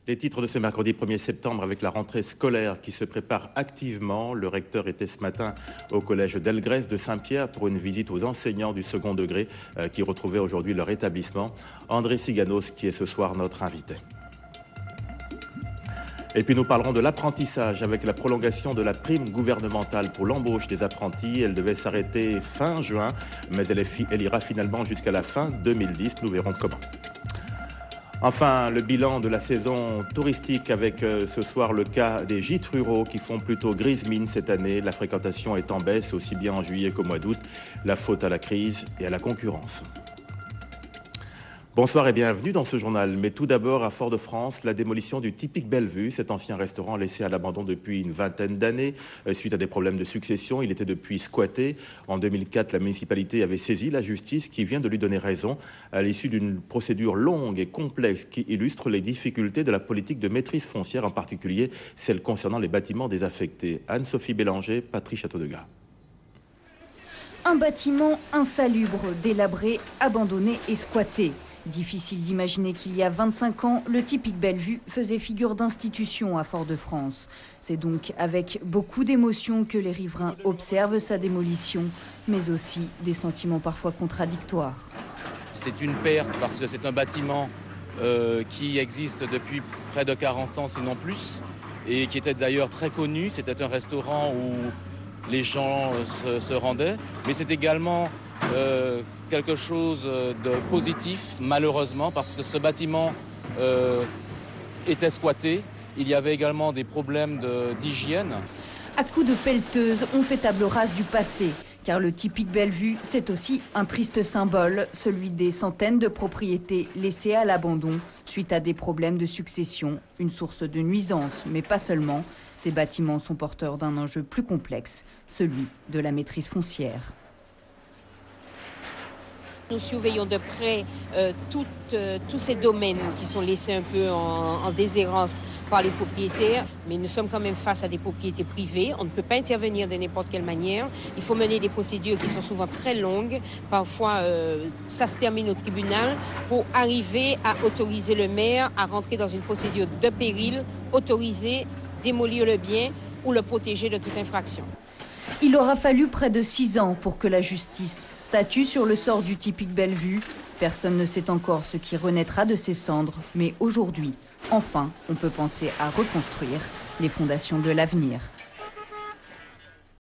Les titres de ce mercredi 1er septembre avec la rentrée scolaire qui se prépare activement. Le recteur était ce matin au collège d'Elgrès de Saint-Pierre pour une visite aux enseignants du second degré qui retrouvaient aujourd'hui leur établissement. André Siganos qui est ce soir notre invité. Et puis nous parlerons de l'apprentissage avec la prolongation de la prime gouvernementale pour l'embauche des apprentis. Elle devait s'arrêter fin juin, mais elle ira finalement jusqu'à la fin 2010. Nous verrons comment. Enfin, le bilan de la saison touristique avec ce soir le cas des gîtes ruraux qui font plutôt grise mine cette année. La fréquentation est en baisse aussi bien en juillet qu'au mois d'août. La faute à la crise et à la concurrence. Bonsoir et bienvenue dans ce journal. Mais tout d'abord, à Fort-de-France, la démolition du Typique Bellevue, cet ancien restaurant laissé à l'abandon depuis une vingtaine d'années. Suite à des problèmes de succession, il était depuis squatté. En 2004, la municipalité avait saisi la justice qui vient de lui donner raison à l'issue d'une procédure longue et complexe qui illustre les difficultés de la politique de maîtrise foncière, en particulier celle concernant les bâtiments désaffectés. Anne-Sophie Bélanger, Patrice Château-de-Gars. Un bâtiment insalubre, délabré, abandonné et squatté. Difficile d'imaginer qu'il y a 25 ans, le Typique Bellevue faisait figure d'institution à Fort-de-France. C'est donc avec beaucoup d'émotion que les riverains observent sa démolition, mais aussi des sentiments parfois contradictoires. C'est une perte parce que c'est un bâtiment qui existe depuis près de 40 ans, sinon plus, et qui était d'ailleurs très connu. C'était un restaurant où les gens se rendaient, mais c'est également quelque chose de positif, malheureusement, parce que ce bâtiment était squatté. Il y avait également des problèmes d'hygiène. À coups de pelleteuse, on fait table rase du passé, car le Typique Bellevue, c'est aussi un triste symbole, celui des centaines de propriétés laissées à l'abandon suite à des problèmes de succession, une source de nuisance, mais pas seulement. Ces bâtiments sont porteurs d'un enjeu plus complexe, celui de la maîtrise foncière. Nous surveillons de près tous ces domaines qui sont laissés un peu en déshérence par les propriétaires, mais nous sommes quand même face à des propriétés privées. On ne peut pas intervenir de n'importe quelle manière. Il faut mener des procédures qui sont souvent très longues. Parfois, ça se termine au tribunal pour arriver à autoriser le maire à rentrer dans une procédure de péril, autoriser, démolir le bien ou le protéger de toute infraction. Il aura fallu près de 6 ans pour que la justice statue sur le sort du Typique Bellevue. Personne ne sait encore ce qui renaîtra de ses cendres, mais aujourd'hui, enfin, on peut penser à reconstruire les fondations de l'avenir.